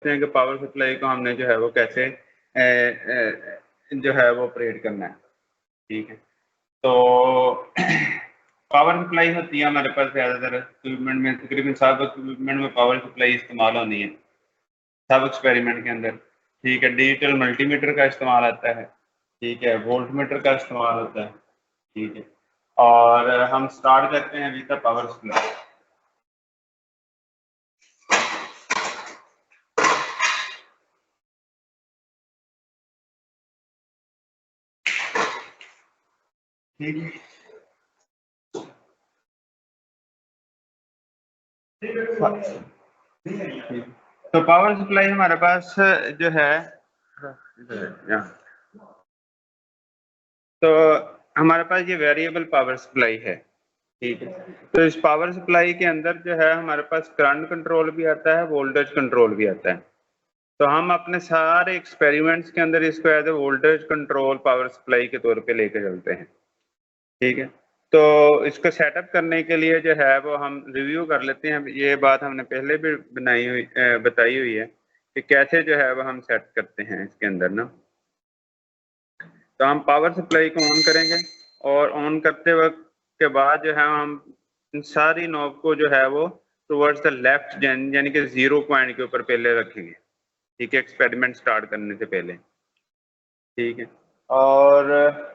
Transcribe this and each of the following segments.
हैं कि power supply को हमने जो है वो कैसे जो है वो ऑपरेट करना है। ठीक है, तो पावर सप्लाई होती है हमारे पास ज़्यादातर इक्विपमेंट में, तकरीबन सब इक्विपमेंट में पावर सप्लाई इस्तेमाल होनी है, सब एक्सपेरिमेंट के अंदर। ठीक है, डिजिटल मल्टीमीटर का इस्तेमाल आता है, ठीक है, वोल्ट मीटर का इस्तेमाल होता है। ठीक है, और हम स्टार्ट करते हैं विद द पावर सप्लाई। ठीक है, तो पावर सप्लाई हमारे पास जो है, तो हमारे पास ये वेरिएबल पावर सप्लाई है। ठीक है, तो इस पावर सप्लाई के अंदर जो है हमारे पास करंट कंट्रोल भी आता है, वोल्टेज कंट्रोल भी आता है। तो हम अपने सारे एक्सपेरिमेंट्स के अंदर इसको as a voltage control power supply के तौर पे लेके चलते हैं। ठीक है, तो इसको सेटअप करने के लिए जो है वो हम रिव्यू कर लेते हैं। ये बात हमने पहले भी बताई हुई है कि कैसे जो है वो हम सेट करते हैं इसके अंदर ना। तो हम पावर सप्लाई को ऑन करेंगे और ऑन करते वक्त के बाद जो है हम इन सारी नॉब को जो है वो टुवर्ड्स द लेफ्ट यानी कि 0 पॉइंट के ऊपर पहले रखेंगे। ठीक है, एक्सपेरिमेंट स्टार्ट करने से पहले। ठीक है, और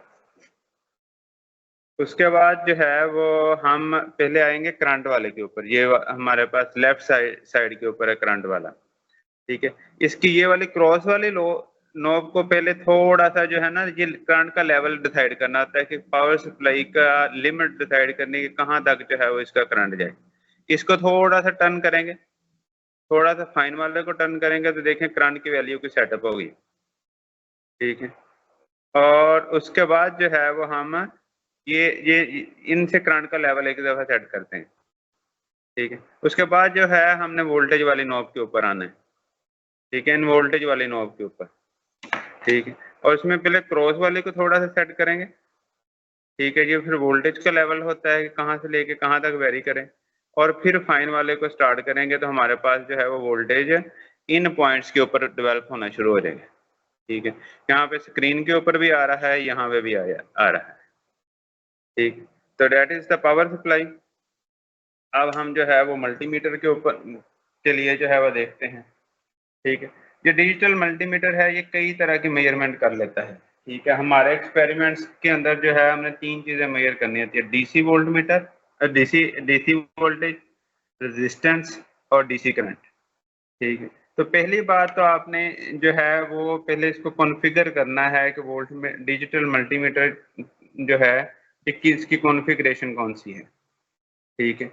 उसके बाद जो है वो हम पहले आएंगे करंट वाले के ऊपर। ये हमारे पास लेफ्ट साइड के ऊपर है करंट वाला। ठीक है, इसकी ये वाली क्रॉस वाली नॉब को पहले थोड़ा सा जो है ना, ये करंट का लेवल डिसाइड करना होता है कि पावर सप्लाई का लिमिट डिसाइड करने की कहाँ तक जो है वो इसका करंट जाए। इसको थोड़ा सा टर्न करेंगे, थोड़ा सा फाइन वाले को टर्न करेंगे तो देखें करंट की वैल्यू की सेटअप होगी। ठीक है, और उसके बाद जो है वो हम ये इनसे करंट का लेवल एक दफा सेट करते हैं। ठीक है, उसके बाद जो है हमने वोल्टेज वाली नॉब के ऊपर आना है। ठीक है, इन वोल्टेज वाली नॉब के ऊपर। ठीक है, और इसमें पहले क्रॉस वाले को थोड़ा सा सेट करेंगे। ठीक है, ये फिर वोल्टेज का लेवल होता है कि कहाँ से लेके कहाँ तक वेरी करें, और फिर फाइन वाले को स्टार्ट करेंगे तो हमारे पास जो है वो वोल्टेज इन पॉइंट्स के ऊपर डेवलप होना शुरू हो जाएगा। ठीक है, यहाँ पे स्क्रीन के ऊपर भी आ रहा है, यहाँ पे भी आ रहा है। ठीक, तो that is the power supply. अब हम जो है वो मल्टीमीटर के ऊपर के लिए जो है वो देखते हैं। ठीक है, ये डिजिटल मल्टीमीटर है, ये कई तरह की मेजरमेंट कर लेता है। ठीक है, हमारे एक्सपेरिमेंट्स के अंदर जो है हमने 3 चीजें मेजर करनी होती है: DC volt meter, DC voltage, resistance और डीसी करंट। ठीक है, तो पहली बात तो आपने जो है वो पहले इसको कॉन्फ़िगर करना है कि वोल्ट में डिजिटल मल्टीमीटर जो है इसकी कॉन्फ़िगरेशन कौन सी है। ठीक है,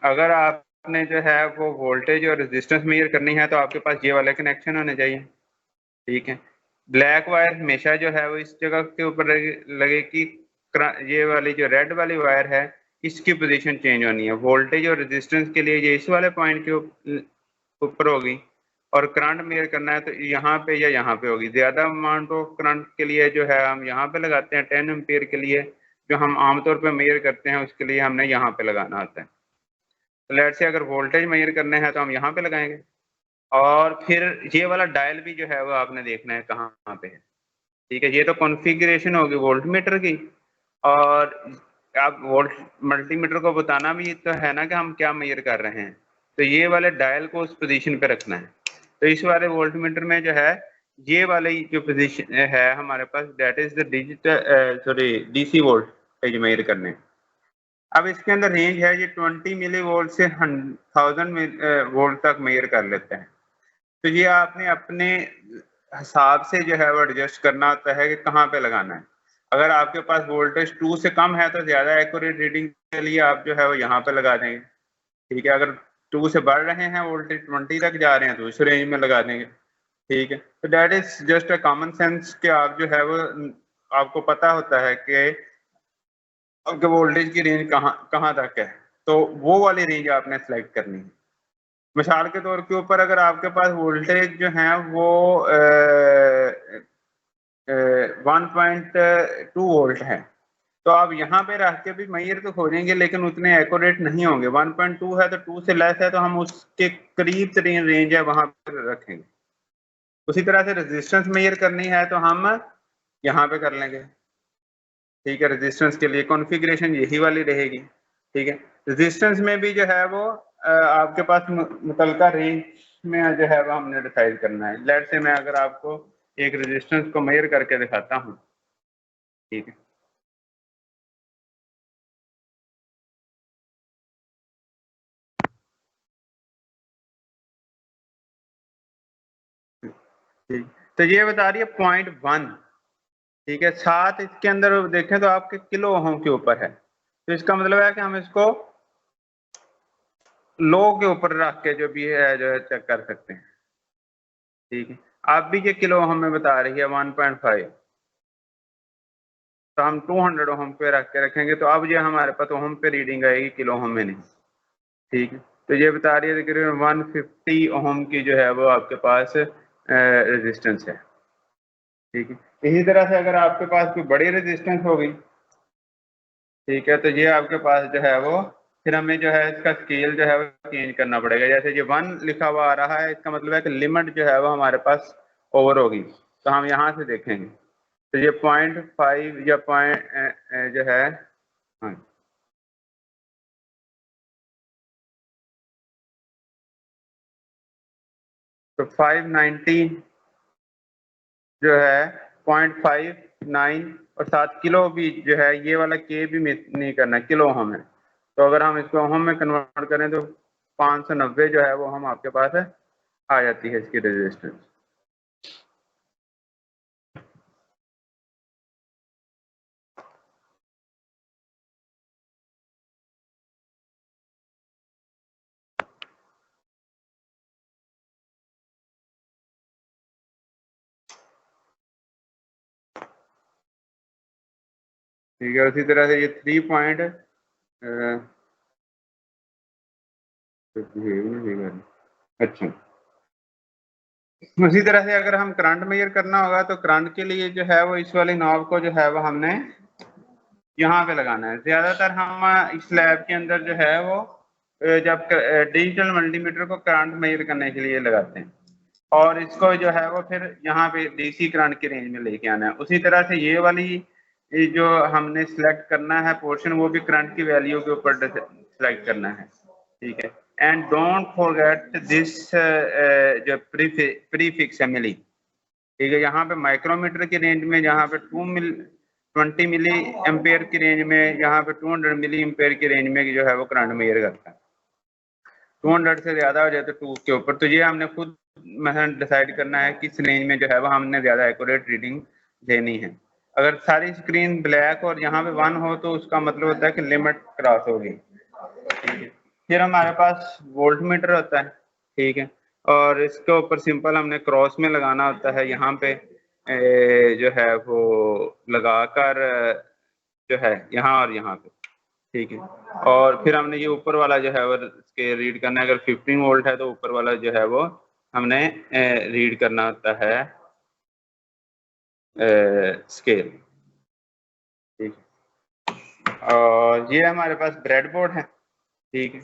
अगर आपने जो है वो वोल्टेज और रेजिस्टेंस मेजर करनी है तो आपके पास ये वाले कनेक्शन होने चाहिए। ठीक है, ब्लैक वायर हमेशा जो है वो इस जगह के ऊपर लगे कि ये वाली जो रेड वाली वायर है इसकी पोजीशन चेंज होनी है। वोल्टेज और रेजिस्टेंस के लिए ये इस वाले पॉइंट के ऊपर होगी, और करंट मेजर करना है तो यहाँ पे या यहाँ पे होगी। ज्यादा अमाउंट ऑफ करंट के लिए जो है हम यहाँ पे लगाते हैं, 10 एम्पियर के लिए जो हम आमतौर पे मेजर करते हैं उसके लिए हमने यहाँ पे लगाना होता है। तो लेट से अगर वोल्टेज मेजर करने हैं तो हम यहाँ पे लगाएंगे, और फिर ये वाला डायल भी जो है वो आपने देखना है कहाँ पे है। ठीक है, ये तो कॉन्फ़िगरेशन होगी वोल्ट मीटर की, और आप वोल्ट मल्टीमीटर को बताना भी तो है ना कि हम क्या मेजर कर रहे हैं। तो ये वाले डायल को उस पोजीशन पे रखना है। तो इस वाले वोल्ट मीटर में जो है ये वाली जो पोजीशन है हमारे पास, that is the digital DC voltage measure करने। अब इसके अंदर रेंज है, ये 20 मिली वोल्ट से 1000 वोल्ट तक मेजर कर लेते हैं। तो ये आपने अपने हिसाब से जो है वो एडजस्ट करना होता है कि कहाँ पे लगाना है। अगर आपके पास वोल्टेज 2 से कम है तो ज्यादा एक्यूरेट रीडिंग के लिए आप जो है वो यहाँ पे लगा देंगे। ठीक है, अगर 2 से बढ़ रहे हैं, वोल्टेज 20 तक जा रहे हैं तो उस रेंज में लगा देंगे। ठीक है, तो that is just a common sense कि आप जो है वो आपको पता होता है कि आपके वोल्टेज की रेंज कहाँ तक है, तो वो वाली रेंज आपने सेलेक्ट करनी है। मिसाल के तौर के ऊपर अगर आपके पास वोल्टेज जो है वो 1.2 वोल्ट है तो आप यहाँ पे रख के भी मेजर तो खोजेंगे लेकिन उतने एक्यूरेट नहीं होंगे। 1.2 है तो 2 से लेस है तो हम उसके करीब तरीन रेंज है वहां पर रखेंगे। उसी तरह से रेजिस्टेंस मेजर करनी है तो हम यहाँ पे कर लेंगे, ठीक है। रेजिस्टेंस के लिए कॉन्फ़िगरेशन यही वाली रहेगी, ठीक है। रेजिस्टेंस में भी जो है वो आपके पास मुतलका रेंज में जो है वो हमने डिसाइड करना है। लेट से मैं अगर आपको एक रेजिस्टेंस को मेजर करके दिखाता हूँ, ठीक है। ठीक, तो ये बता रही है 0.1, ठीक है। 7 इसके अंदर देखें तो आपके किलो ओम के ऊपर है, तो इसका मतलब है कि हम इसको लो के ऊपर रख के जो भी है जो है चेक कर सकते हैं, ठीक है। आप भी ये किलो हमें बता रही है 1.5, तो हम 200 ओम पे रख के रखेंगे तो अब ये हमारे पास ओम पे रीडिंग आएगी, किलो ओम में नहीं, ठीक है। तो ये बता रही है तकरीबन 150 ओम की जो है वो आपके पास रेजिस्टेंस है, ठीक है। इसी तरह से अगर आपके पास कोई बड़ी रेजिस्टेंस होगी, ठीक है, तो ये आपके पास जो है वो फिर हमें जो है इसका स्केल जो है वो चेंज करना पड़ेगा। जैसे ये 1 लिखा हुआ आ रहा है, इसका मतलब है कि लिमिट जो है वो हमारे पास ओवर होगी, तो हम यहाँ से देखेंगे तो ये 0.5 या पॉइंट जो है, हाँ, तो 590 जो है 0.59 और 7 किलो भी जो है, ये वाला के भी मिस नहीं करना, किलो हम है। तो अगर हम इसको ओम में कन्वर्ट करें तो 590 जो है वो हम आपके पास है आ जाती है इसकी रेजिस्टेंस। ठीक है, उसी तरह से ये 3 पॉइंट अच्छा, उसी तरह से अगर हम करंट मेजर करना होगा तो करंट के लिए जो है वो इस वाली नॉब को जो है वो हमने यहाँ पे लगाना है। ज्यादातर हम इस लैब के अंदर जो है वो जब डिजिटल मल्टीमीटर को करंट मेजर करने के लिए लगाते हैं, और इसको जो है वो फिर यहाँ पे डीसी करंट की रेंज में लेके आना है। उसी तरह से ये जो हमने सिलेक्ट करना है पोर्शन, वो भी करंट की वैल्यू के ऊपर सिलेक्ट करना है, ठीक है। एंड डोंट फॉरगेट दिस जो प्रीफिक्स है मिली, ठीक है। यहाँ पे माइक्रोमीटर की रेंज में जहाँ पे 20 मिली एम्पेयर की रेंज में, यहाँ पे 200 मिली एम्पेयर की रेंज में जो है वो करंट मेजर करता है। 200 से ज्यादा हो जाए तो 2 के ऊपर, तो ये हमने खुद मतलब डिसाइड करना है किस रेंज में जो है वो हमने ज्यादा एक्यूरेट रीडिंग लेनी है। अगर सारी स्क्रीन ब्लैक और यहाँ पे 1 हो तो उसका मतलब होता है कि लिमिट क्रॉस होगी, ठीक है। फिर हमारे पास वोल्ट मीटर होता है, ठीक है, और इसके ऊपर सिंपल हमने क्रॉस में लगाना होता है, यहाँ पे जो है वो लगाकर जो है यहाँ और यहाँ पे, ठीक है। और फिर हमने ये ऊपर वाला जो है वो इसके रीड करना है। अगर 15 वोल्ट है तो ऊपर वाला जो है वो हमने रीड करना होता है स्केल, ठीक है। और ये हमारे पास ब्रेड बोर्ड है, ठीक है।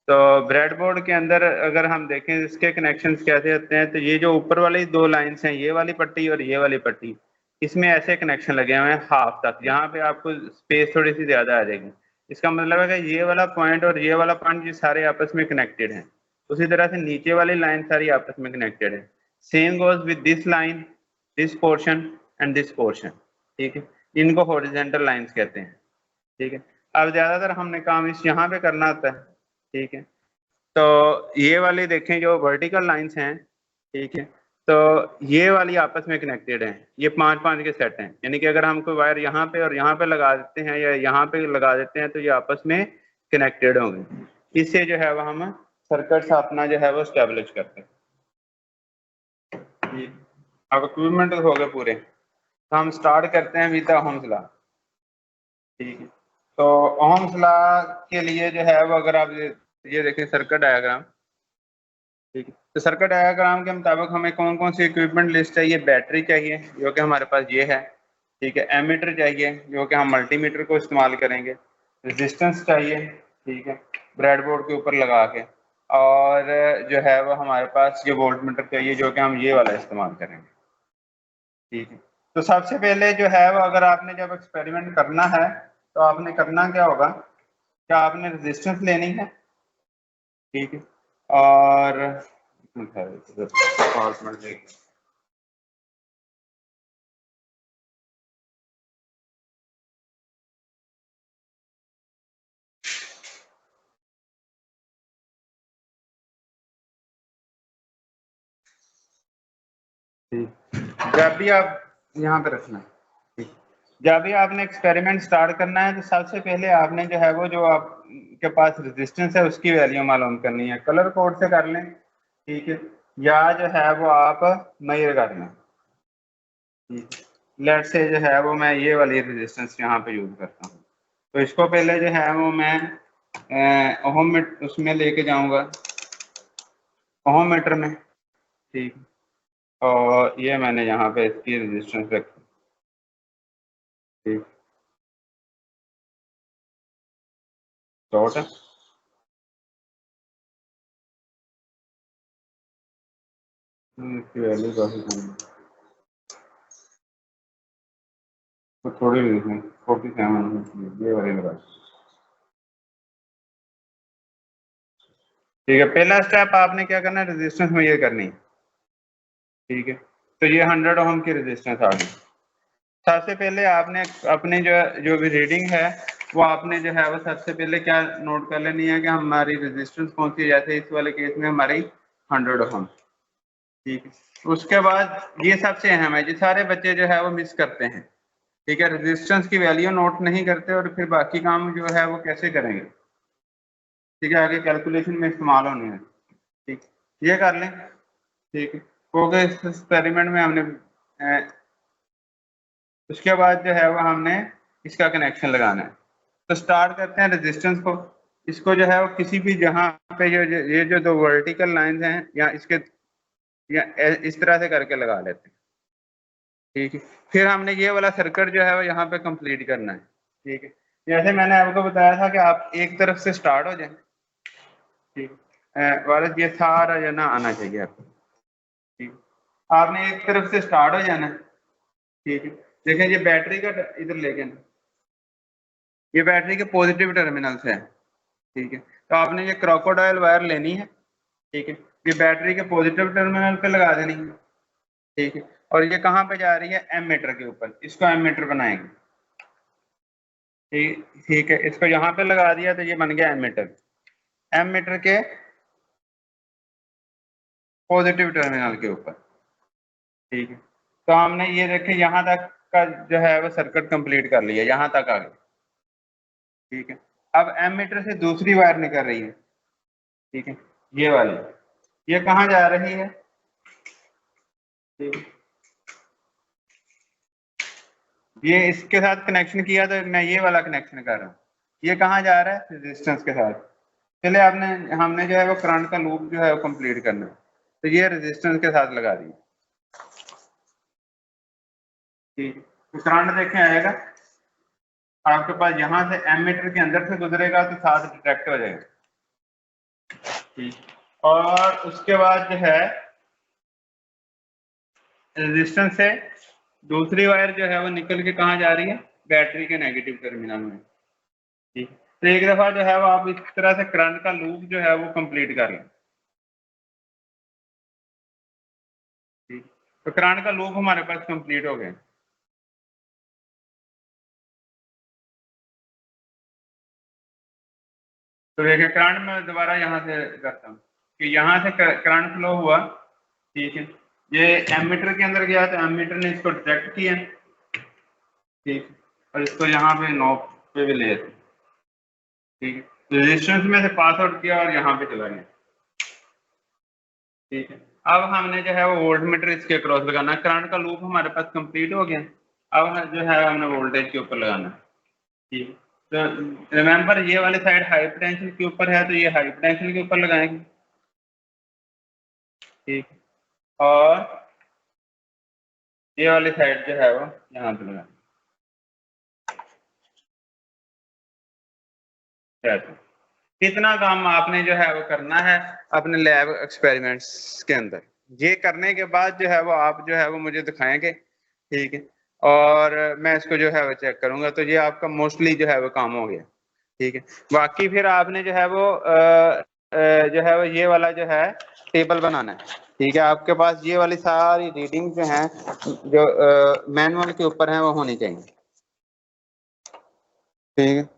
तो ब्रेड बोर्ड के अंदर अगर हम देखें इसके कनेक्शन कैसे होते हैं, तो ये जो ऊपर वाली 2 लाइन्स हैं, ये वाली पट्टी और ये वाली पट्टी, इसमें ऐसे कनेक्शन लगे हुए हैं हाफ तक, यहाँ पे आपको स्पेस थोड़ी सी ज्यादा आ जाएगी। इसका मतलब है कि ये वाला पॉइंट और ये वाला पॉइंट ये सारे आपस में कनेक्टेड हैं। उसी तरह से नीचे वाली लाइन सारी आपस में कनेक्टेड है। Same goes with this line, this portion and this portion, ठीक है। इनको हॉरिजॉन्टल लाइंस कहते हैं, ठीक है। अब ज्यादातर हमने काम इस यहाँ पे करना होता है, ठीक है। तो ये वाले देखें जो वर्टिकल लाइंस हैं, ठीक है, तो ये वाली आपस में कनेक्टेड हैं, ये 5-5 के सेट हैं। यानी कि अगर हम कोई वायर यहाँ पे और यहाँ पे लगा देते हैं या यहाँ पे लगा देते हैं तो ये आपस में कनेक्टेड होंगे। इससे जो है वो हम सर्किट्स अपना जो है वो स्टेब्लिश करते हैं। अब इक्विपमेंट हो गए पूरे, तो हम स्टार्ट करते हैं विद द ओम्स लॉ, ठीक है। तो ओम्स लॉ के लिए जो है वो अगर आप ये देखें सर्किट डायग्राम, ठीक है, तो सर्किट डायग्राम के मुताबिक हमें कौन कौन सी इक्विपमेंट लिस्ट चाहिए। बैटरी चाहिए जो कि हमारे पास ये है, ठीक है। एमीटर चाहिए जो कि हम मल्टीमीटर को इस्तेमाल करेंगे। रेजिस्टेंस चाहिए, ठीक है, ब्रेडबोर्ड के ऊपर लगा के, और जो है वो हमारे पास ये वोल्ट मीटर चाहिए, जो कि हम ये वाला इस्तेमाल करेंगे। ठीक है, तो सबसे पहले जो है वो अगर आपने जब एक्सपेरिमेंट करना है तो आपने करना क्या होगा, क्या आपने रेजिस्टेंस लेनी है। ठीक है, और जब भी आप यहाँ पे रखना है, जब भी आपने एक्सपेरिमेंट स्टार्ट करना है तो सबसे पहले आपने जो है वो जो आपके पास रेजिस्टेंस है उसकी वैल्यू मालूम करनी है। कलर कोड से कर लें, ठीक है, या जो है वो आप मेजर कर लें। ठीक है, लेट से जो है वो मैं ये वाली रेजिस्टेंस यहाँ पे यूज करता हूँ। तो इसको पहले जो है वो मैं ओहम उसमें लेके जाऊंगा, ओहम मीटर में। ठीक, और ये मैंने यहाँ पे इसकी रेजिस्टेंस रखी। ठीक, शॉर्ट है, इसकी वैल्यू काफी कम है, तो थोड़ी रेजिस्टेंस 47 ये वाली लगा। ठीक है, पहला स्टेप आपने क्या करना है, रेजिस्टेंस मेजर करनी है। ठीक है, तो ये 100 ओम की रेजिस्टेंस आ गई। सबसे पहले आपने अपने जो जो भी रीडिंग है वो आपने जो है वो सबसे पहले क्या नोट कर लेनी है कि हमारी रेजिस्टेंस कौन सी है। जैसे इस वाले केस में हमारी 100 ओम। ठीक है, उसके बाद ये सबसे अहम है, जो सारे बच्चे जो है वो मिस करते हैं। ठीक है, रेजिस्टेंस की वैल्यू नोट नहीं करते और फिर बाकी काम जो है वो कैसे करेंगे। ठीक है, आगे कैलकुलेशन में इस्तेमाल होने हैं। ठीक, ये कर लें। ठीक है, क्योंकि इस एक्सपेरिमेंट में हमने उसके बाद जो है वो हमने इसका कनेक्शन लगाना है। तो स्टार्ट करते हैं रेजिस्टेंस को। इसको जो है वो किसी भी जहाँ पे ये जो दो वर्टिकल लाइंस हैं या इसके या इस तरह से करके लगा लेते हैं। ठीक है, फिर हमने ये वाला सर्किट जो है वो यहाँ पे कंप्लीट करना है। ठीक है, जैसे मैंने आपको बताया था कि आप एक तरफ से स्टार्ट हो जाए। ठीक, वारस ये सारा जो ना आना चाहिए आपको। ठीक, आपने एक तरफ से स्टार्ट हो जाना है। ठीक है, देखें ये बैटरी का इधर लेके ना, ये बैटरी के पॉजिटिव टर्मिनल से है। ठीक है, तो आपने ये क्रोकोडाइल वायर लेनी है। ठीक है, ये बैटरी के पॉजिटिव टर्मिनल पे लगा देनी है। ठीक है, और ये कहाँ पे जा रही है, एमीटर के ऊपर। इसको एमीटर बनाएंगे। ठीक, ठीक है, इसको यहाँ पे लगा दिया तो ये बन गया एमीटर। एमीटर के पॉजिटिव टर्मिनल के ऊपर। ठीक है, तो हमने ये देखे यहाँ तक का जो है वो सर्किट कंप्लीट कर लिया, यहाँ तक आ गया। ठीक है, अब एमीटर से दूसरी वायर निकल रही है। ठीक है, ये वाली, ये कहाँ जा रही है। ठीक है, ये इसके साथ कनेक्शन किया तो मैं ये वाला कनेक्शन कर रहा हूँ। ये कहाँ जा रहा है, रेजिस्टेंस के साथ। चले आपने हमने जो है वो करंट का लूप जो है वो कंप्लीट करना है, तो ये रेजिस्टेंस के साथ लगा दी। ठीक है, तो करंट देखें आएगा आपके पास, यहाँ से एमीटर के अंदर से गुजरेगा तो साथ डिटेक्ट हो जाएगा। ठीक, और उसके बाद जो है रेजिस्टेंस से दूसरी वायर जो है वो निकल के कहाँ जा रही है, बैटरी के नेगेटिव टर्मिनल में। ठीक, तो एक दफा जो है वो आप इस तरह से करंट का लूप जो है वो कंप्लीट कर लें। ठीक, तो करंट का लूप हमारे पास कंप्लीट हो गया। तो देखिए करंट में दोबारा यहाँ से करता हूँ कि यहाँ से करंट फ्लो हुआ। ठीक है, ये एमीटर के अंदर गया तो एमीटर ने इसको डिटेक्ट किया। ठीक, और इसको यहाँ पे नॉब पे भी ले थे। ठीक है, रेजिस्टेंस में से पास आउट किया और यहाँ पे चला गया। ठीक है, अब हमने जो है वो वोल्ट मीटर इसके क्रॉस लगाना है। करंट का लूप हमारे पास कंप्लीट हो गया। अब जो है हमने वोल्टेज के ऊपर लगाना है। ठीक, तो रिमेंबर ये वाली साइड हाई पोटेंशियल के ऊपर है तो ये हाई पोटेंशियल के ऊपर लगाएंगे। ठीक, और ये वाली साइड जो है वो यहाँ पे लगाएंगे। इतना काम आपने जो है वो करना है अपने लैब एक्सपेरिमेंट्स के अंदर। ये करने के बाद जो है वो आप जो है वो मुझे दिखाएंगे, ठीक है, और मैं इसको जो है वो चेक करूंगा। तो ये आपका मोस्टली जो है वो काम हो गया, ठीक है। बाकी फिर आपने जो है वो जो है वो ये वाला जो है टेबल बनाना है, ठीक है। आपके पास ये वाली सारी रीडिंग जो है जो मैनुअल के ऊपर है वो होनी चाहिए, ठीक है।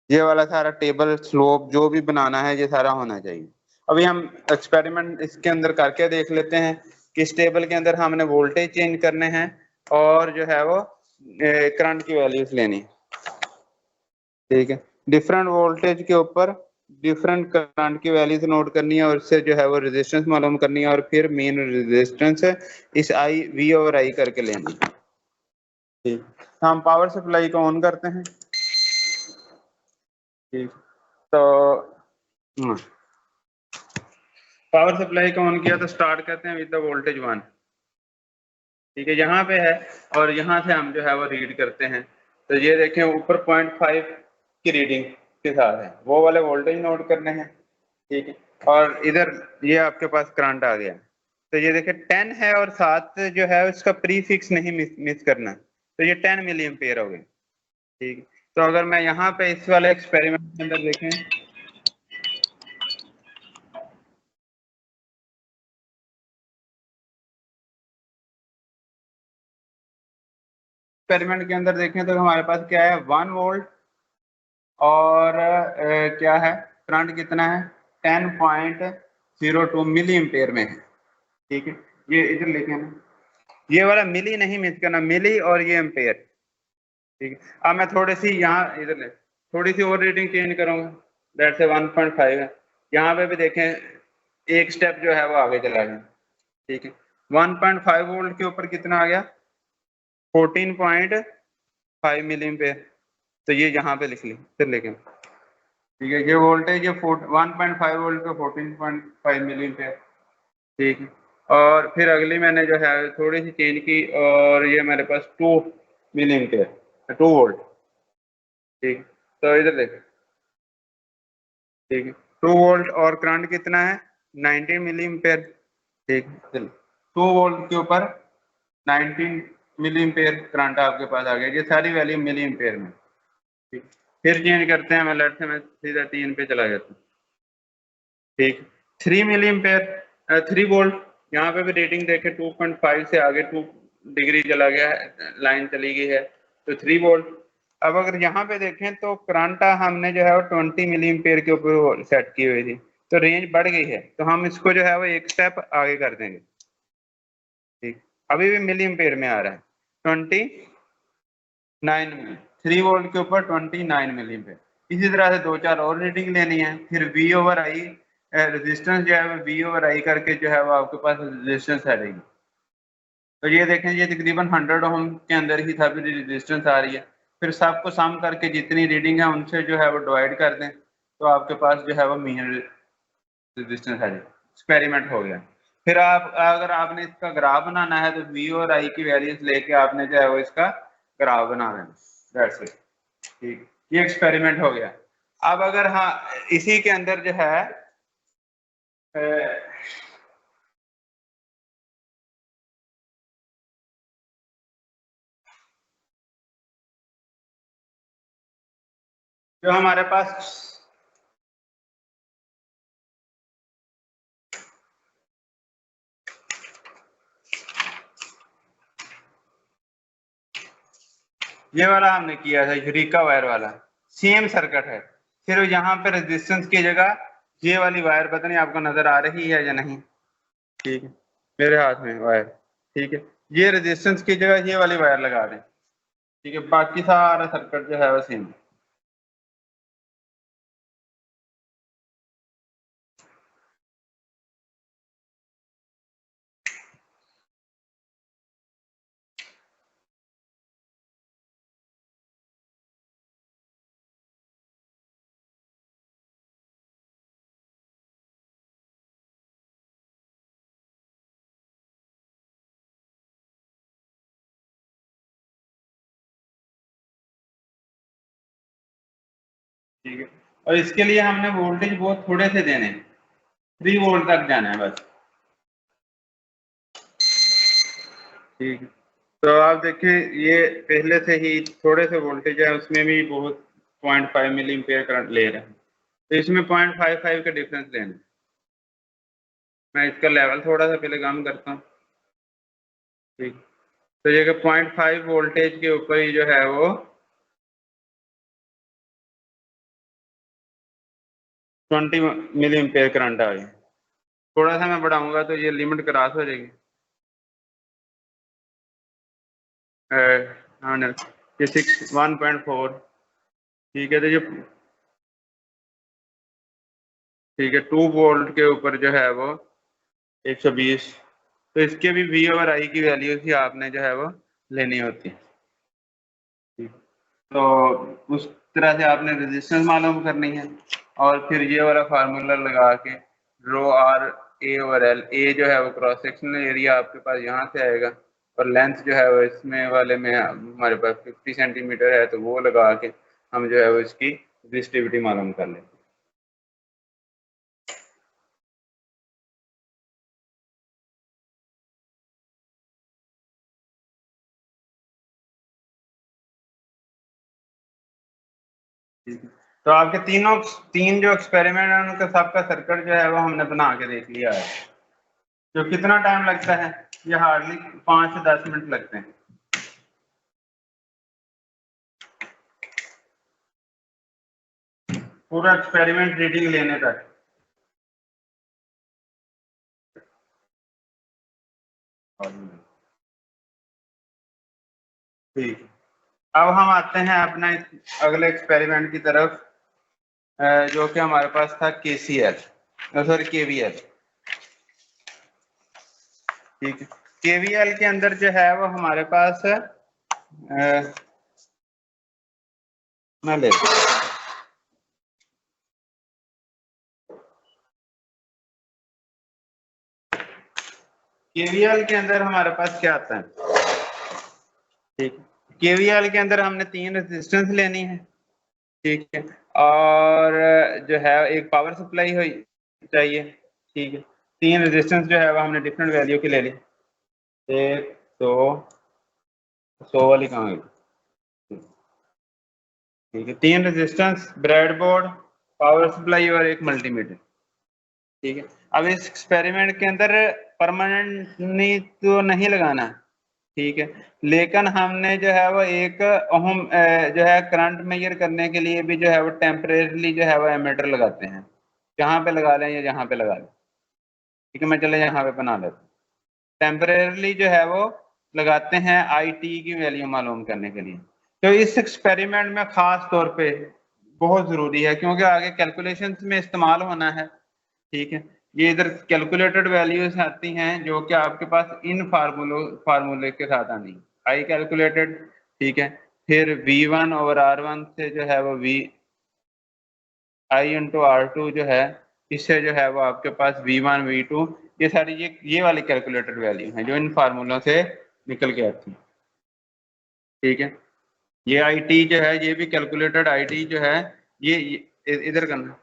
ये वाला सारा टेबल स्लोप जो भी बनाना है ये सारा होना चाहिए। अभी हम एक्सपेरिमेंट इसके अंदर करके देख लेते हैं कि इस टेबल के अंदर हमने वोल्टेज चेंज करने हैं और जो है वो करंट की वैल्यूज लेनी है, ठीक है। डिफरेंट वोल्टेज के ऊपर डिफरेंट करंट की वैल्यूज नोट करनी है और इससे जो है वो रेजिस्टेंस मालूम करनी है और फिर मेन रेजिस्टेंस है इस आई वी और आई करके लेनी है, ठीक। हम पावर सप्लाई को ऑन करते हैं, ठीक। तो पावर सप्लाई को ऑन किया तो स्टार्ट करते हैं विद द वोल्टेज 1, ठीक है। यहाँ पे है और यहाँ से हम जो है वो रीड करते हैं। तो ये देखें ऊपर 0.5 की रीडिंग के साथ है, वो वाले वोल्टेज नोट करने हैं, ठीक है। और इधर ये आपके पास करंट आ गया। तो ये देखें 10 है और साथ जो है उसका प्री फिक्स नहीं मिस करना। तो ये 10 मिली एम्पेयर हो गए, ठीक है। तो अगर मैं यहाँ पे इस वाले एक्सपेरिमेंट के अंदर देखें, एक्सपेरिमेंट के अंदर देखें तो हमारे पास क्या है 1 वोल्ट और क्या है करंट कितना है 10.02 मिली एम्पेयर में है, ठीक है। ये इधर लेके आना, ये वाला मिली नहीं मिस करना, मिली और ये एम्पेयर, ठीक है। अब मैं थोड़ी सी यहाँ इधर ले थोड़ी सी और रीडिंग चेंज करूंगा, दैट से 1.5 है। यहाँ पे भी देखें एक स्टेप जो है वो आगे चला गया, ठीक है। 1.5 वोल्ट के ऊपर कितना आ गया 14.5 मिली एम्पेयर। तो ये यहाँ पे लिख ली फिर लेके, ठीक है। ये वोल्टेज ये 1.5 वोल्ट का 14.5 मिली एम्पेयर, ठीक है। और फिर अगली मैंने जो है थोड़ी सी चेंज की और ये मेरे पास 2 मिली एम्पेयर 2 वोल्ट, ठीक। तो इधर देख, ठीक है। 2 वोल्ट और करंट कितना है 19 मिली एम्पेयर, ठीक। चलो 2 वोल्ट के ऊपर 19 मिली एम्पेयर करंट आपके पास आ गया। ये सारी वैल्यू मिली एम्पेयर में, ठीक। फिर चेंज करते हैं, मैं लेट से मैं सीधा 3 पे चला जाता हूँ, ठीक। 3 मिली एम्पेयर 3 वोल्ट, यहाँ पे भी रेटिंग देखे 2.5 से आगे 2 डिग्री चला गया है, लाइन चली गई है, तो 3 वोल्ट। अब अगर यहाँ पे देखें तो करंट हमने जो है वो 20 मिली एम्पेयर के ऊपर सेट की हुई थी, तो रेंज बढ़ गई है, तो हम इसको जो है वो एक स्टेप आगे कर देंगे, ठीक। अभी भी मिली एम्पेयर में आ रहा है 29 मिली, 3 वोल्ट के ऊपर 29 मिली एम्पेयर। इसी तरह से 2-4 और रीडिंग लेनी है। फिर वी ओवर आई रेजिस्टेंस जो है वी ओवर आई करके जो है वो आपके पास रेजिस्टेंस आ रहेगी। तो ये देखें ये तकरीबन 100 ओम के अंदर ही सभी रेजिस्टेंस आ रही है। फिर सबको सम करके जितनी रीडिंग है उनसे जो है वो डिवाइड कर दें, तो आपके पास जो है वो मीन रेजिस्टेंस आ जाएगी। एक्सपेरिमेंट हो गया। फिर आप अगर आपने इसका ग्राफ बनाना है तो वी और आई की वैल्यूज लेके आपने जो है वो इसका ग्राफ बनाना है, दैट्स इट, ठीक। ये एक्सपेरिमेंट हो गया। अब अगर हाँ इसी के अंदर जो है अ, जो हमारे पास ये वाला हमने किया था यूरिका वायर वाला, सेम सर्किट है। फिर यहाँ पे रेजिस्टेंस की जगह ये वाली वायर, पता नहीं आपको नजर आ रही है या नहीं, ठीक है, मेरे हाथ में वायर, ठीक है। ये रेजिस्टेंस की जगह ये वाली वायर लगा दें, ठीक है। बाकी सारा सर्किट जो है वो सेम, ठीक है। और इसके लिए हमने वोल्टेज बहुत थोड़े से देने, 3 वोल्ट तक जाना है बस। ठीक है, तो आप देखिए ये पहले से ही थोड़े से वोल्टेज है, उसमें भी बहुत 0.5 मिली एम्पियर करंट ले रहे हैं, तो इसमें 0.55 का डिफरेंस लेना है। मैं इसका लेवल थोड़ा सा पहले कम करता हूँ। ठीक, तो ये 0.5 वोल्टेज के ऊपर ही जो है वो 20 मिली एम्पियर करंट आ गया। थोड़ा सा मैं बढ़ाऊंगा तो ये लिमिट क्रॉस हो जाएगी। ये 1.4। ठीक है, तो ये ठीक है 2 वोल्ट के ऊपर जो है वो 120, तो इसके भी V और I की वैल्यूज ही आपने जो है वो लेनी होती है। ठीक, तो उस तरह से आपने रेजिस्टेंस मालूम करनी है, और फिर ये वाला फार्मूला लगा के रो आर ए ओवर एल, ए जो है वो क्रॉस सेक्शनल एरिया आपके पास यहाँ से आएगा, और लेंथ जो है वो इसमें वाले में हमारे पास 50 सेंटीमीटर है, तो वो लगा के हम जो है वो इसकी रेजिस्टिविटी मालूम कर लेते हैं। ठीक है, तो आपके तीन जो एक्सपेरिमेंट है उनका सबका सर्किट जो है वो हमने बना के देख लिया है। तो कितना टाइम लगता है? ये हार्डली 5 से 10 मिनट लगते हैं पूरा एक्सपेरिमेंट रीडिंग लेने तक। ठीक, अब हम आते हैं अपना अगले एक्सपेरिमेंट की तरफ, जो कि हमारे पास था KCL, सॉरी KVL। ठीक है, KVL के अंदर जो है वो हमारे पास मैं ले KVL के अंदर हमारे पास क्या आता है? ठीक, KVL के अंदर हमने 3 रेजिस्टेंस लेनी है। ठीक है, और जो है एक पावर सप्लाई हो चाहिए। ठीक है, 3 रेजिस्टेंस जो है वो हमने डिफरेंट वैल्यू की ले ली। एक 100 वाली कहाँ गई? ठीक है, 3 रेजिस्टेंस, ब्रेडबोर्ड, पावर सप्लाई और एक मल्टीमीटर। ठीक है, अब इस एक्सपेरिमेंट के अंदर परमानेंट नहीं तो नहीं लगाना। ठीक है, लेकिन हमने जो है वो एक ओम जो है करंट मेजर करने के लिए भी जो है वो टेम्परेरीली जो है वो एमीटर लगाते हैं। जहाँ पे लगा लें या जहाँ पे लगा लें। ठीक है, मैं चले यहाँ पे बना लेता हूँ। टेम्परेरीली जो है वो लगाते हैं IT की वैल्यू मालूम करने के लिए। तो इस एक्सपेरिमेंट में खास तौर पे बहुत जरूरी है, क्योंकि आगे कैलकुलेशंस में इस्तेमाल होना है। ठीक है, ये इधर कैलकुलेटेड वैल्यूज आती हैं जो कि आपके पास इन फार्मूले के साथ आनी। आई कैलकुलेटेड, ठीक है, फिर V1 ओवर R1 से जो है वो I इंटू R2 जो है, इससे जो है वो आपके पास V1 V2, ये सारी ये वाली कैलकुलेटेड वैल्यू है जो इन फार्मूलों से निकल के आती है। ठीक है, ये IT जो है ये भी कैलकुलेटेड IT जो है, ये इधर करना,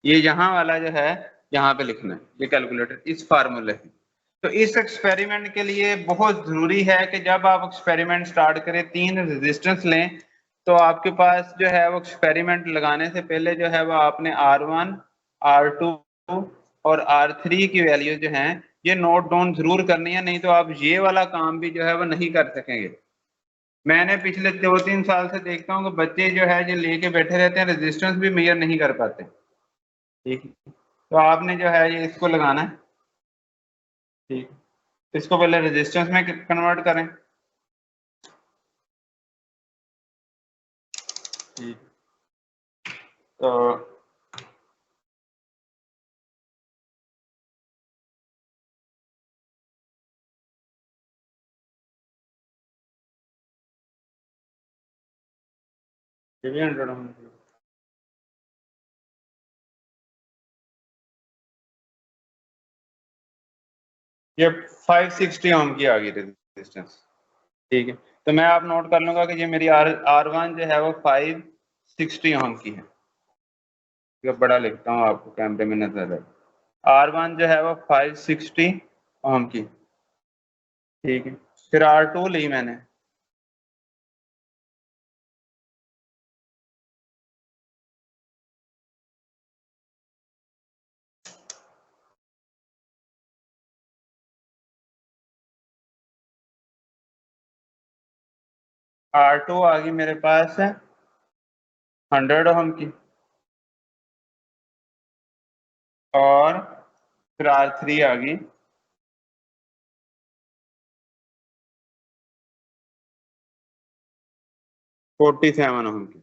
ये यहाँ वाला जो है यहाँ पे लिखना है, ये कैलकुलेटर इस फार्मूले से। तो इस एक्सपेरिमेंट के लिए बहुत जरूरी है कि जब आप एक्सपेरिमेंट स्टार्ट करें 3 रेजिस्टेंस लें, तो आपके पास जो है वो एक्सपेरिमेंट लगाने से पहले जो है वो आपने R1, R2 और R3 की वैल्यू जो है ये नोट डाउन जरूर करनी है, नहीं तो आप ये वाला काम भी जो है वो नहीं कर सकेंगे। मैंने पिछले 2-3 साल से देखता हूँ कि बच्चे जो है जो लेके बैठे रहते हैं, रेजिस्टेंस भी मेजर नहीं कर पाते। ठीक है, तो आपने जो है ये इसको लगाना है। ठीक, इसको पहले रेजिस्टेंस में कन्वर्ट करें। ठीक, तो ये भी 100 ओम, ये 560 ओम की आ गई रेजिस्टेंस। ठीक है, तो मैं आप नोट कर लूंगा कि ये मेरी R1 जो है वो 560 ओम की है। ये बड़ा लिखता हूँ आपको कैमरे में नजर है। R1 जो है वो 560 ओम की, ठीक है। फिर R2 ली मैंने, R2 आ गई मेरे पास 100 ओम की, और फिर R3 आ गई 47 ओम की।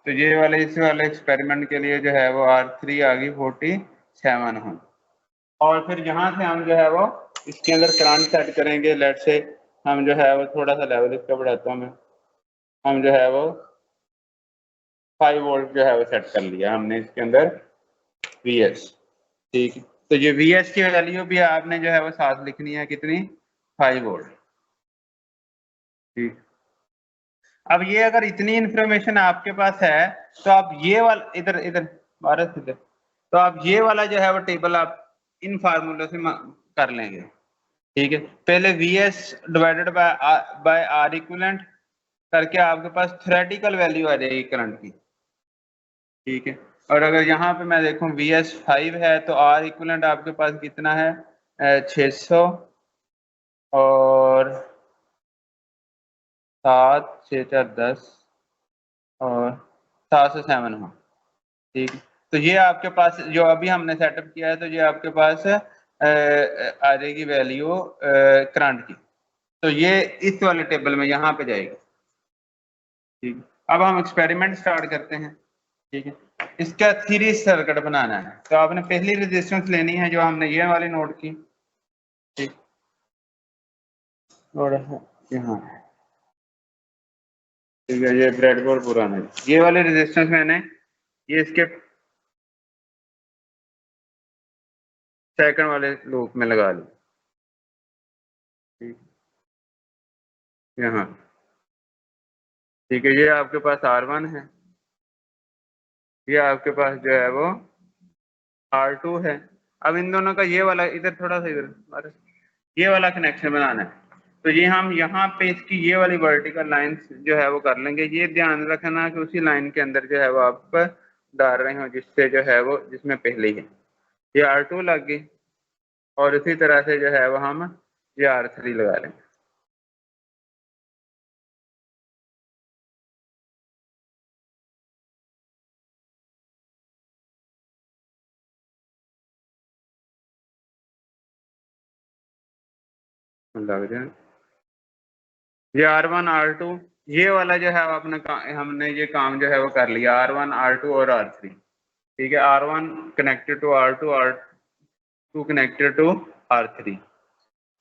तो ये वाले इस वाले एक्सपेरिमेंट के लिए जो है वो R3 आ गई 47 ओम। और फिर यहाँ से हम जो है वो इसके अंदर करंट सेट करेंगे। लेट से हम जो है वो थोड़ा सा लेवल इसका बढ़ाता हूँ मैं, हम जो है वो 5 वोल्ट जो है वो सेट कर लिया हमने इसके अंदर VS, ठीक है। तो ये VS की वैल्यू भी आपने जो है वो साथ लिखनी है, कितनी, 5 वोल्ट, ठीक। अब ये अगर इतनी इंफॉर्मेशन आपके पास है तो आप ये वाला इधर इधर भारत इधर, तो आप ये वाला जो है वो टेबल आप इन फार्मूले से कर लेंगे, ठीक है। पहले VS divided by R equivalent करके आपके पास थ्योरेटिकल वैल्यू आ जाएगी करंट की, ठीक है। और अगर यहाँ पे मैं देखूं VS 5 है तो R इक्विवेलेंट आपके पास कितना है, 600 और 7 6 4 10 और 707 हो, ठीक है। तो ये आपके पास जो अभी हमने सेटअप किया है, तो ये आपके पास आ जाएगी वैल्यू करंट की। तो ये इस वाले टेबल में यहाँ पे जाएगी, ठीक है। अब हम एक्सपेरिमेंट स्टार्ट करते हैं, ठीक है। इसका सीरीज सर्किट बनाना है, तो आपने पहली रेजिस्टेंस लेनी है जो हमने ये वाली नोट की, ठीक। और यहाँ, ठीक है, ये ब्रेडबोर्ड पुराना है, ये वाली रेजिस्टेंस मैंने ये इसके सेकंड वाले लूप में लगा ली, ठीक, यहाँ, ठीक है। ये आपके पास R1 है, ये आपके पास जो है वो R2 है। अब इन दोनों का ये वाला इधर थोड़ा सा इधर ये वाला कनेक्शन बनाना है, तो ये हम यहाँ पे इसकी ये वाली वर्टिकल लाइन जो है वो कर लेंगे। ये ध्यान रखना कि उसी लाइन के अंदर जो है वो आप डाल रहे हो जिससे जो है वो जिसमें पहले ही है, ये R2 लग गई, और इसी तरह से जो है वो हम ये R3 लगा लेंगे। लग जाए ये R1 R2, ये वाला जो है अपने हमने ये काम जो है वो कर लिया, R1 R2 और R3, ठीक है। R1 connected to R2, R2 connected to R3।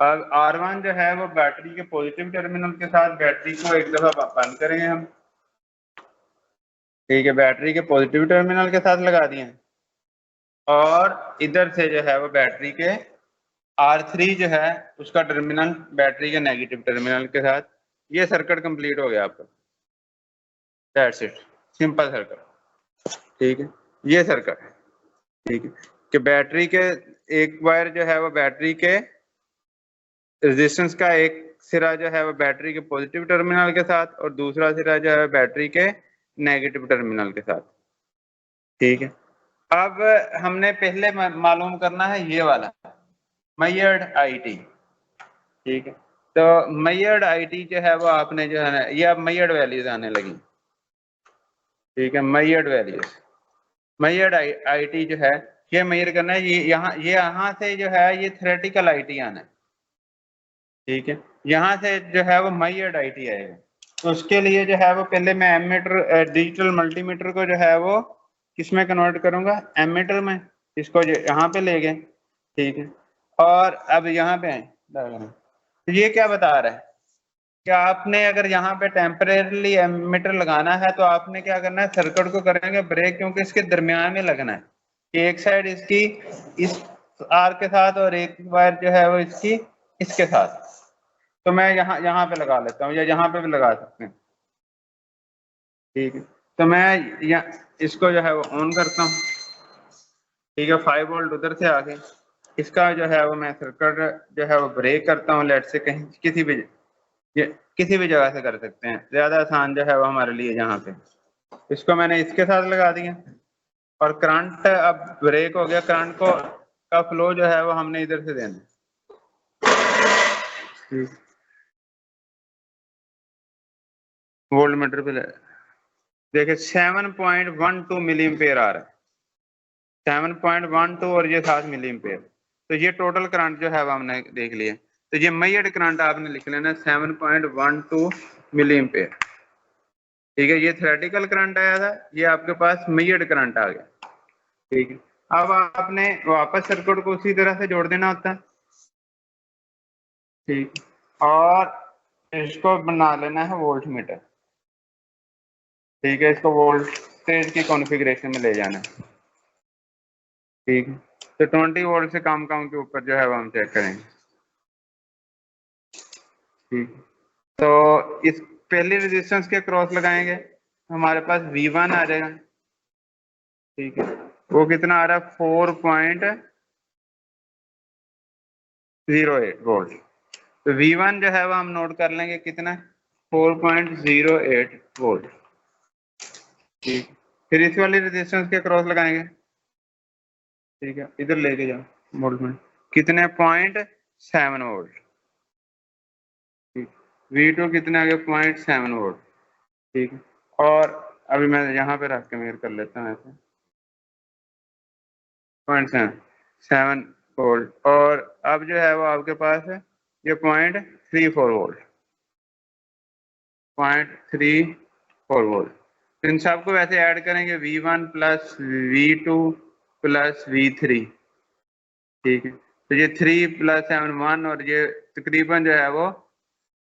अब R1 जो है वो बैटरी के पॉजिटिव टर्मिनल के साथ, बैटरी को एक दफा बंद करेंगे हम, ठीक है, बैटरी के पॉजिटिव टर्मिनल के साथ लगा दिए, और इधर से जो है वो बैटरी के R3 जो है उसका टर्मिनल बैटरी के नेगेटिव टर्मिनल के साथ। ये सर्किट कंप्लीट हो गया आपका, दैट्स इट, सिंपल सर्किट, ठीक है। ये सर्किट, ठीक है, कि बैटरी के एक वायर जो है वो बैटरी के रेजिस्टेंस का एक सिरा जो है वो बैटरी के पॉजिटिव टर्मिनल के साथ, और दूसरा सिरा जो है बैटरी के नेगेटिव टर्मिनल के साथ, ठीक है। अब हमने पहले मालूम करना है ये वाला मेजर्ड IT, ठीक है। तो मेजर्ड IT जो है वो आपने जो है ना, ये अब मेजर्ड वैल्यूज आने लगी, ठीक है। मेजर्ड वैल्यूज, मेजर्ड IT जो है ये मेजर करना है, ये यहाँ से जो है ये थ्योरेटिकल IT आना है, ठीक है। यहाँ से जो है वो मेजर्ड IT आएगा। तो उसके लिए जो है वो पहले मैं एमीटर डिजिटल मल्टीमीटर को जो है वो किस में कन्वर्ट करूंगा, एमीटर में, इसको यहाँ पे ले गए, ठीक है। और अब यहाँ पे तो ये क्या बता रहा है कि आपने अगर यहाँ पे टेम्परेरली एमीटर लगाना है तो आपने क्या करना है, सर्किट को करेंगे ब्रेक, क्योंकि इसके दरमियान में लगना है कि एक साइड इसकी इस आर के साथ और एक वायर जो है वो इसकी इसके साथ। तो मैं यहाँ यहाँ पे लगा लेता हूँ, या यहाँ पे भी लगा सकते हैं, ठीक है। तो मैं इसको जो है वो ऑन करता हूँ, ठीक है, 5 वोल्ट उधर से आके इसका जो है वो मैं सर्किट जो है वो ब्रेक करता हूँ। लेट से कहीं किसी भी जगह से कर सकते हैं, ज्यादा आसान जो है वो हमारे लिए यहाँ पे। इसको मैंने इसके साथ लगा दिया और करंट अब ब्रेक हो गया, करंट को का फ्लो जो है वो हमने इधर से देना। वोल्ट मीटर पे देखिए 7.12 मिली एम्पेयर आ रहा है, 7.12 और ये 7 मिली एम्पेयर। तो ये टोटल करंट जो है वो हमने देख लिया। तो ये मेजर्ड करंट आपने लिख लेना 7.12 मिली एम्पेयर, ठीक है। ये थ्योरेटिकल करंट आया था, ये आपके पास मेजर्ड करंट आ गया, ठीक है। अब आपने वापस सर्किट को उसी तरह से जोड़ देना होता है, ठीक, और इसको बना लेना है वोल्ट मीटर, ठीक है। इसको वोल्टेज की कॉन्फ़िगरेशन में ले जाना है, ठीक है। तो 20 वोल्ट से कम के ऊपर जो है वो हम चेक करेंगे, ठीक। तो इस पहले रेजिस्टेंस के क्रॉस लगाएंगे, हमारे पास V1 आ जाएगा, ठीक है। वो कितना आ रहा है 4.08 वोल्ट। तो V1 जो है वो हम नोट कर लेंगे कितना, 4.08 वोल्ट, ठीक। फिर इस वाले रेजिस्टेंस के क्रॉस लगाएंगे, ठीक है, इधर लेके जाओ वोल्ट में, कितने 0.7 वोल्ट, ठीक। V2 कितने आ गए 0.7 वोल्ट, ठीक है। और अभी मैं यहाँ पे रख के मेजर कर लेता हूँ ऐसे 0.7 वोल्ट। और अब जो है वो आपके पास है ये 0.34 वोल्ट, 0.34 वोल्ट। इन सबको वैसे ऐड करेंगे V1 plus V2 plus V3, ठीक है। तो ये 3 प्लस 7 1 और ये तकरीबन जो है वो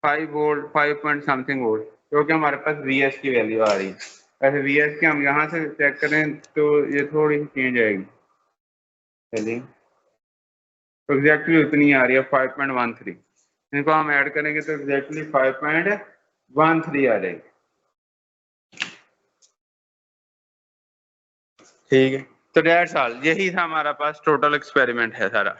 5 वोल्ट 5 पॉइंट समथिंग वोल्ट, क्योंकि हमारे पास VS की वैल्यू आ रही है। वैसे VS की हम यहाँ से चेक करें तो ये थोड़ी सी चेंज आएगी, चलिए। तो एग्जैक्टली उतनी आ रही है 5.13, इनको हम ऐड करेंगे तो एग्जैक्टली 5.13 आ जाएगी, ठीक है। तो डेढ़ साल यही था हमारा पास टोटल एक्सपेरिमेंट है सारा।